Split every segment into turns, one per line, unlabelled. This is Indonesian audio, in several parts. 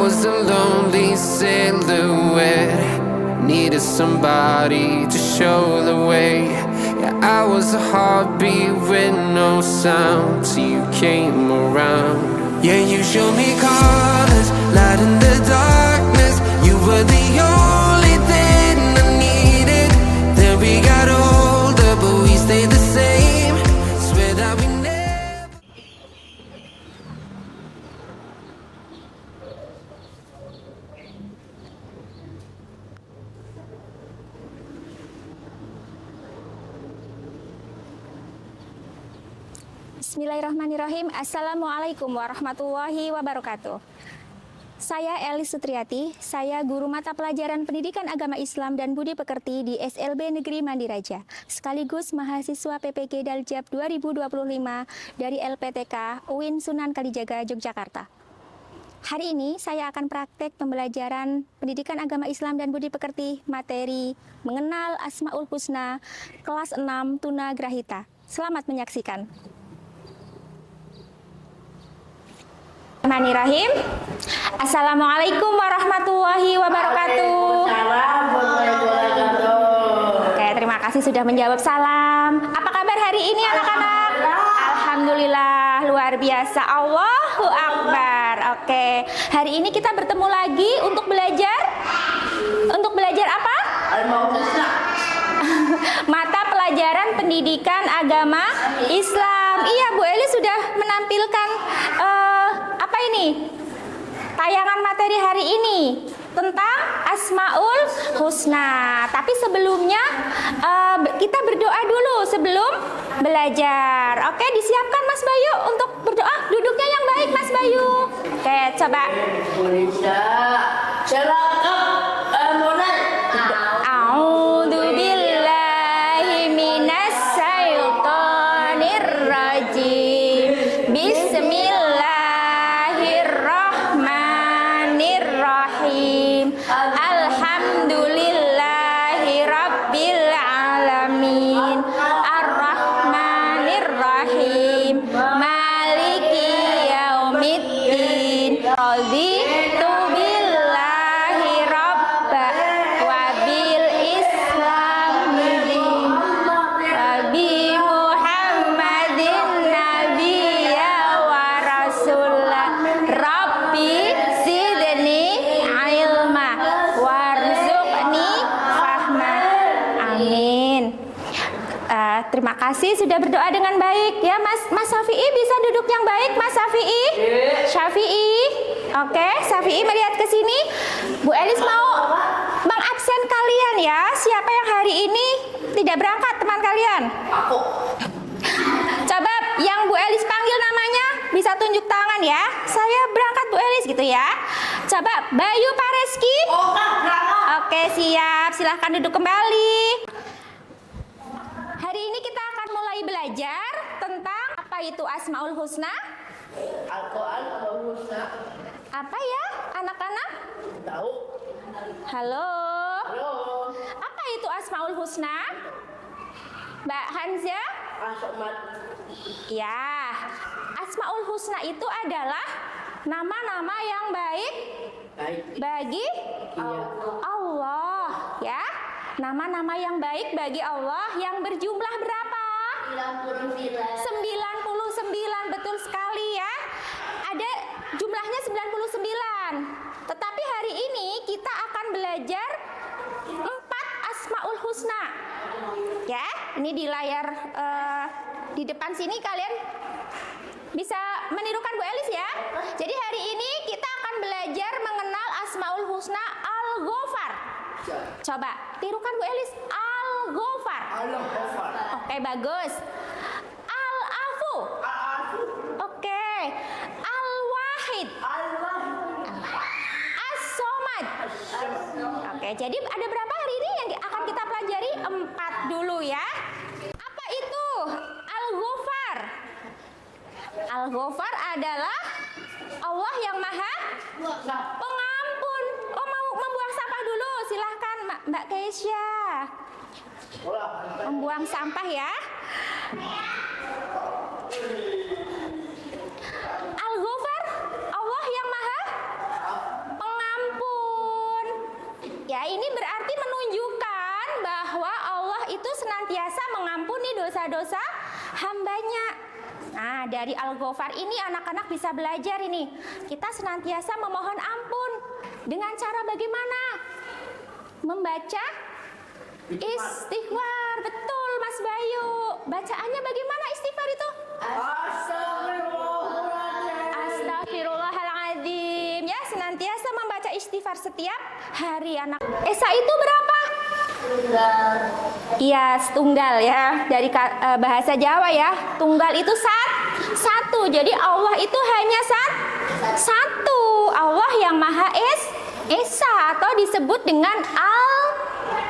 was a lonely silhouette, needed somebody to show the way. Yeah, I was a heartbeat with no sound till you came around. Yeah, you showed me colors, light in the darkness. You were the only thing I needed. Then we got older, but we stayed the same. Swear that we never.
Bismillahirrahmanirrahim. Assalamualaikum warahmatullahi wabarakatuh. Saya Elis Sutriati, saya guru mata pelajaran Pendidikan Agama Islam dan Budi Pekerti di SLB Negeri Mandiraja, sekaligus mahasiswa PPG Daljab 2025 dari LPTK UIN Sunan Kalijaga, Yogyakarta. Hari ini saya akan praktek pembelajaran Pendidikan Agama Islam dan Budi Pekerti materi Mengenal Asmaul Husna kelas 6 Tuna Grahita. Selamat menyaksikan. Bismillahirrahmanirrahim. Assalamualaikum warahmatullahi wabarakatuh. Oke, terima kasih sudah menjawab salam. Apa kabar hari ini anak-anak? Alhamdulillah, luar biasa. Allahu Akbar. Oke, hari ini kita bertemu lagi untuk belajar. Untuk belajar apa? Mata pelajaran Pendidikan Agama Islam. Iya, Bu Eli sudah menampilkan apa ini? Tayangan materi hari ini tentang Asmaul Husna. Tapi sebelumnya kita berdoa dulu sebelum belajar. Oke, disiapkan Mas Bayu untuk berdoa. Duduknya yang baik Mas Bayu. Oke, coba. Terima kasih sudah berdoa dengan baik ya Mas Syafi'i, bisa duduk yang baik Mas Syafi'i. Syafi'i. Oke, Syafi'i melihat ke sini. Bu Elis mau mengabsen kalian ya. Siapa yang hari ini tidak berangkat teman kalian? Aku. Coba yang Bu Elis panggil namanya bisa tunjuk tangan ya. Saya berangkat Bu Elis gitu ya. Coba Bayu Pareski. Oke, siap. Silahkan duduk kembali. Hari ini kita akan mulai belajar tentang apa itu Asmaul Husna. Al-Quran Husna. Apa ya anak-anak? Tahu. Halo. Halo. Apa itu Asmaul Husna? Mbak Hanza? Ya, Asmaul Husna itu adalah nama-nama yang baik bagi Allah ya. Nama-nama yang baik bagi Allah yang berjumlah berapa? 99. Betul sekali ya. Ada jumlahnya 99. Tetapi hari ini kita akan belajar 4 Asmaul Husna. Ya, ini di layar di depan sini kalian bisa menirukan Bu Elis ya. Jadi hari ini kita akan belajar mengenal Asmaul Husna Al-Ghafar. Coba tirukan Bu Elis. Al-Ghafar. Oke, bagus. Al-Afu. Oke. Al-Wahid. As-Somad. Oke, jadi ada berapa hari ini yang akan kita pelajari? 4 dulu ya. Apa itu Al-Ghafar? Al-Ghafar adalah Allah yang Maha Pengampun. Oh, mau membuang sampah dulu? Silahkan Mbak Keisha. Membuang sampah ya. Al-Ghafar, Allah yang Maha Allah itu senantiasa mengampuni dosa-dosa hambanya. Nah, dari Al-Ghafar ini anak-anak bisa belajar ini. Kita senantiasa memohon ampun. Dengan cara bagaimana? Membaca istighfar. Betul, Mas Bayu. Bacaannya bagaimana istighfar itu? Astagfirullahaladzim. Ya, senantiasa membaca istighfar setiap hari anak. Esa itu berapa? Iya, tunggal ya. Dari bahasa Jawa ya. Tunggal itu satu. Jadi Allah itu hanya satu. Allah yang Maha Esa atau disebut dengan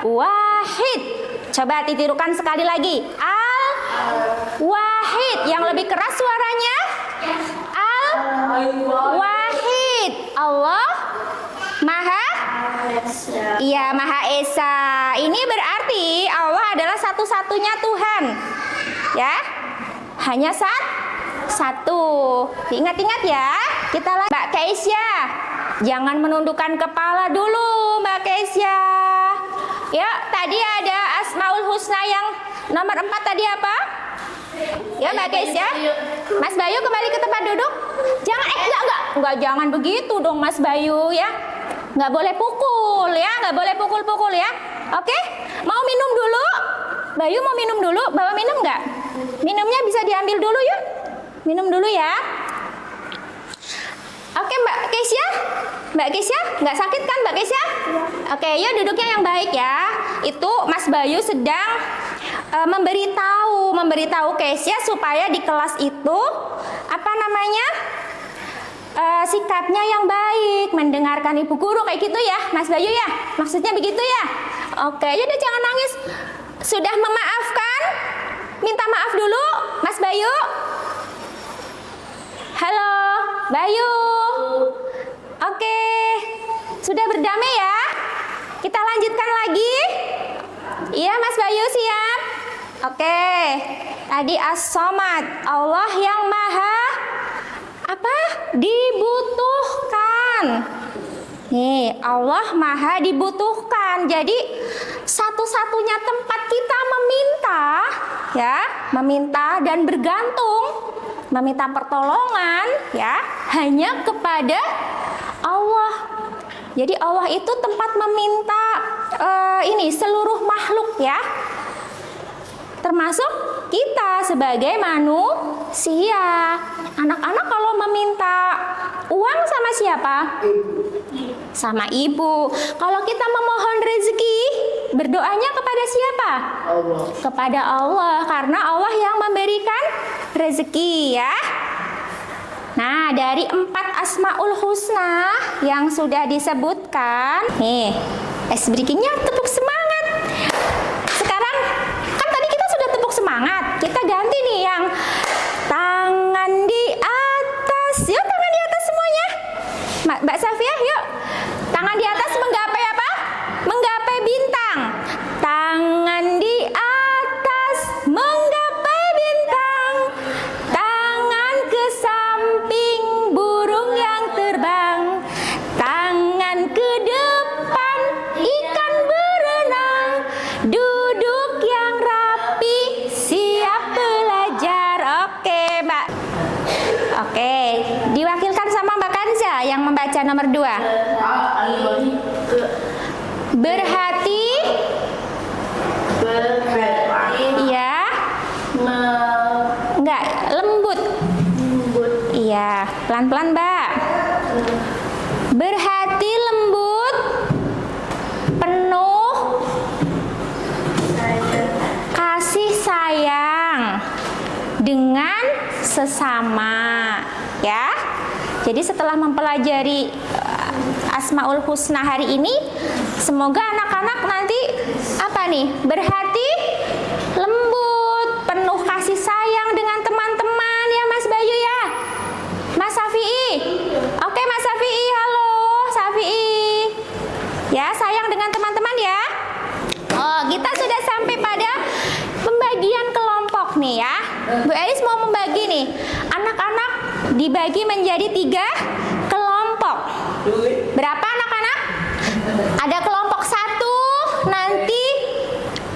Al-Wahid. Coba titirukan sekali lagi. Al-Wahid. Yang lebih keras suaranya. Al-Wahid. Allah Maha Esa. Ini berarti Allah adalah satu-satunya Tuhan. Ya. Hanya satu. Ingat-ingat ya. Kita Mbak Keisha. Jangan menundukkan kepala dulu, Mbak Keisha. Ya, tadi ada Asmaul Husna yang nomor 4 tadi apa? Ya, Mbak Keisha. Mas Bayu kembali ke tempat duduk. Jangan enggak jangan begitu dong Mas Bayu ya. Nggak boleh pukul ya, nggak boleh pukul-pukul ya. Oke? Mau minum dulu? Bayu mau minum dulu? Bawa minum nggak? Minumnya bisa diambil dulu yuk. Minum dulu ya. Oke Mbak Keisha? Mbak Keisha? Nggak sakit kan Mbak Keisha? Oke, yuk duduknya yang baik ya. Itu Mas Bayu sedang memberitahu Keisha supaya di kelas itu apa namanya? Sikapnya yang baik, mendengarkan ibu guru kayak gitu ya, Mas Bayu ya. Maksudnya begitu ya. Oke, yaudah jangan nangis. Sudah memaafkan? Minta maaf dulu, Mas Bayu. Halo, Bayu. Oke, sudah berdamai ya. Kita lanjutkan lagi. Iya, Mas Bayu siap. Oke, tadi As-Somad, Allah yang Maha dibutuhkan. Nih, Allah Maha dibutuhkan. Jadi satu-satunya tempat kita meminta dan bergantung, meminta pertolongan ya, hanya kepada Allah. Jadi Allah itu tempat meminta seluruh makhluk ya. Termasuk kita sebagai manusia. Anak-anak kalau meminta uang sama siapa? Sama ibu. Kalau kita memohon rezeki, berdoanya kepada siapa? Allah. Kepada Allah, karena Allah yang memberikan rezeki ya. Nah, dari 4 Asmaul Husna yang sudah disebutkan, nih, ice breakingnya tepuk semangat. Sekarang kan tadi kita sudah tepuk semangat. Kita ganti nih yang tangan di atas. Yuk tangan di atas semuanya. Mbak Safia, yuk. Tangan di atas menggapai apa? Menggapai bintang. Tangan di atas menggapai bintang. Tangan ke samping burung yang terbang. Tangan ke depan ikan berenang. Duduk yang rapi siap belajar. Oke, Mbak. Oke, diwakilkan sama Mbak Kanza yang membaca nomor 2. Berhati. Iya. Enggak, lembut. Iya, pelan-pelan, Mbak. Berhati lembut, penuh kasih sayang dengan sesama, ya. Jadi setelah mempelajari Asmaul Husna hari ini, semoga anak-anak nanti apa nih? Berhati lembut, penuh kasih sayang dengan teman-teman ya Mas Bayu ya. Mas Safi'i. Oke Mas Safi'i, halo Safi'i. Ya, sayang dengan teman-teman ya. Oh, kita sudah sampai pada pembagian kelompok nih ya. Bu Elis mau membagi nih. Anak-anak dibagi menjadi 3 kelompok. Berapa anak-anak? Ada kelompok 1, nanti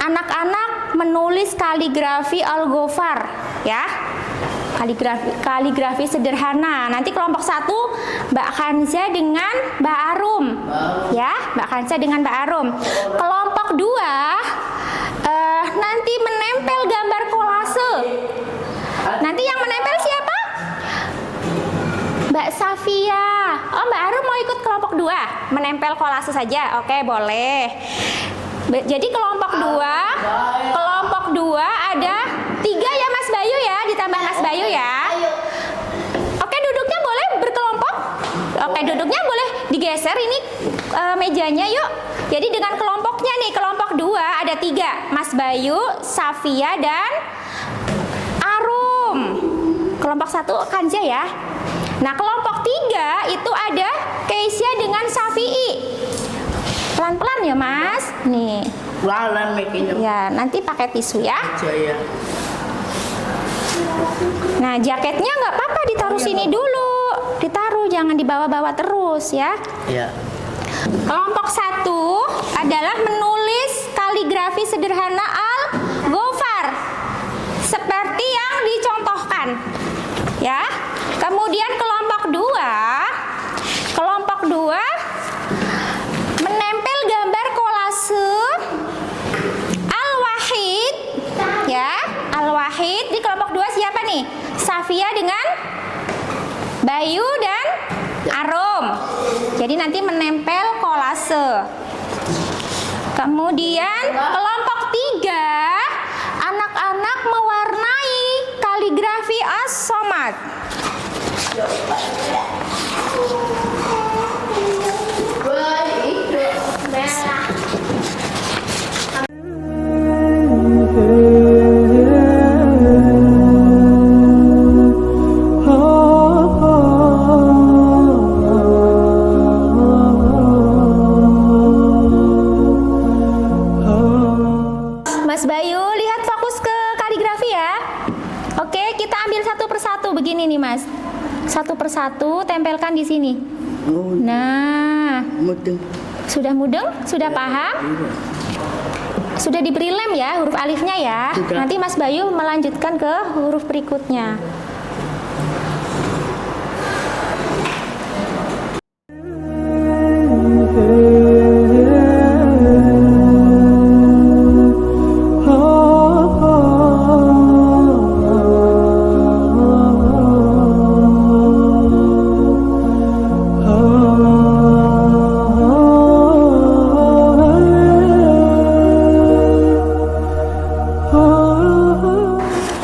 anak-anak menulis kaligrafi Al-Ghafar ya. Kaligrafi sederhana. Nanti kelompok 1 Mbak Kanza dengan Mbak Arum. Ya, Mbak Kanza dengan Mbak Arum. Kelompok 2 nanti menempel gambar kolase. Nanti yang menempel siapa? Mbak Safia. Oh, Mbak Arum mau ikut kelompok 2, menempel kolase saja. Oke, boleh. Jadi kelompok 2 ada 3 ya Mas Bayu ya, ditambah Mas Bayu ya. Oke, duduknya boleh berkelompok. Oke, duduknya boleh digeser ini mejanya yuk. Jadi dengan kelompoknya nih, kelompok 2 ada 3, Mas Bayu, Safia dan Arum. Kelompok 1 Kanza ya. Nah, kelompok 3 itu ada Keisha dengan Safi'i. Pelan-pelan ya Mas. Nih.
Pelan bikinnya.
Ya, nanti pakai tisu ya.
Jaya.
Nah, jaketnya nggak apa-apa ditaruh sini dulu. Ditaruh, jangan dibawa-bawa terus ya.
Ya.
Kelompok 1 adalah menulis kaligrafi sederhana Al-Ghafar seperti yang dicontohkan. Ya. Kemudian kelompok 2 menempel gambar kolase Al-Wahid ya. Al-Wahid di kelompok 2 siapa nih? Safia dengan Bayu dan Arum. Jadi nanti menempel kolase. Kemudian kelompok 3 anak-anak mewarnai kaligrafi As-Somad. Mas Bayu, lihat fokus ke kaligrafi ya. Oke, kita ambil satu persatu begini nih Mas. Satu persatu tempelkan di sini. Nah,
Mudeng.
sudah mudeng? Sudah paham? Sudah diberi lem ya huruf alifnya ya.
Sudah.
Nanti Mas Bayu melanjutkan ke huruf berikutnya.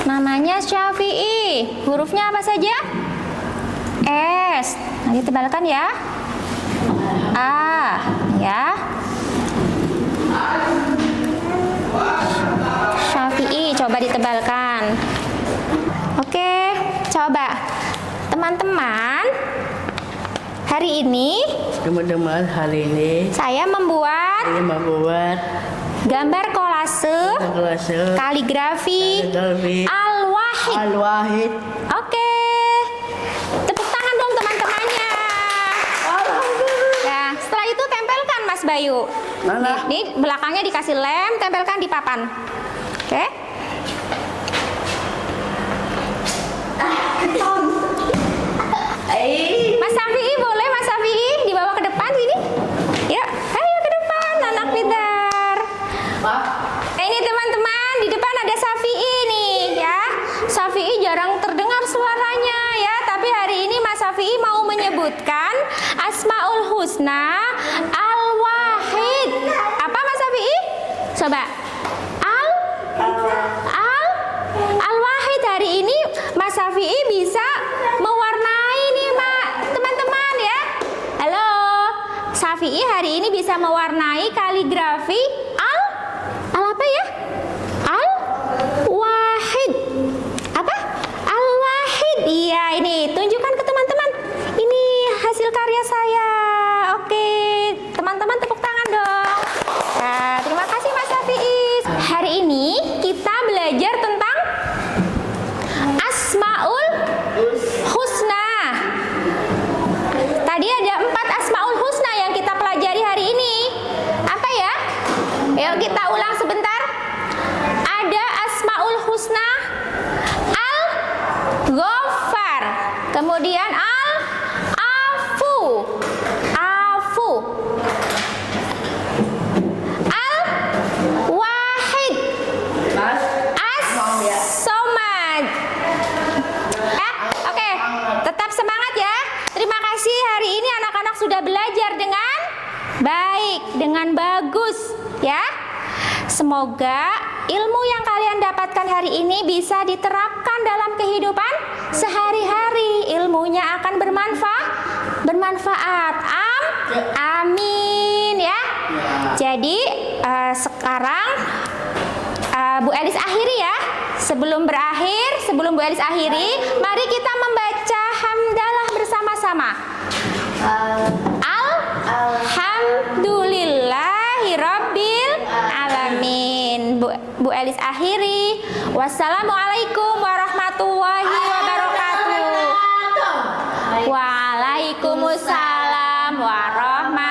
Namanya Syafi'i. Hurufnya apa saja? S. Nanti tebalkan ya. A. Ya. Syafi'i. Coba ditebalkan. Oke. Coba. Teman-teman. Hari ini
Teman-teman, hari ini
saya membuat
saya membuat
gambar kolase
kolase
kaligrafi
kaligrafi
Al-Wahid.
Al-Wahid.
Oke. Tepuk tangan dong teman-temannya. Ya, setelah itu tempelkan Mas Bayu.
Mana?
Nih, belakangnya dikasih lem, tempelkan di papan. Oke. Mas Safi'i boleh Mas Safi'i dibawa ke depan sini. Ya, ayo ke depan anak pintar. Ini teman-teman, di depan ada Safi'i nih ya. Safi'i jarang terdengar suaranya ya, tapi hari ini Mas Safi'i mau menyebutkan Asmaul Husna Al-Wahid. Apa Mas Safi'i? Coba. Al-Wahid. Hari ini Mas Safi'i bisa mewarnai nih teman-teman ya. Halo. Safi'i hari ini bisa mewarnai kaligrafi Al apa ya? Al-Wahid. Apa? Al-Wahid. Iya, ini tunjukkan ke teman-teman. Ini hasil karya saya. Oke, teman-teman tepuk tangan dong. Nah, terima kasih Mas Safi'i. Hari ini kita belajar tentang Asmaul Husna. Tadi ada 4 Asmaul Husna yang kita pelajari hari ini. Apa ya? Yuk kita ulang sebentar. Al-Husna, Al-Ghaffar, kemudian Al-Afu, Afu, Al-Wahid, As-Somad. Oke, tetap semangat ya. Terima kasih, hari ini anak-anak sudah belajar dengan baik, dengan bagus ya. Semoga ilmu yang kalian dapatkan hari ini bisa diterapkan dalam kehidupan sehari-hari. Ilmunya akan bermanfaat. Amin ya. Jadi sekarang Bu Elis akhiri ya. Sebelum Bu Elis akhiri, mari kita membaca hamdalah bersama-sama. Alhamdulillahirabbil alamin. Bu Elis akhiri. Wassalamualaikum warahmatullahi wabarakatuh. Waalaikumsalam warahmatullahi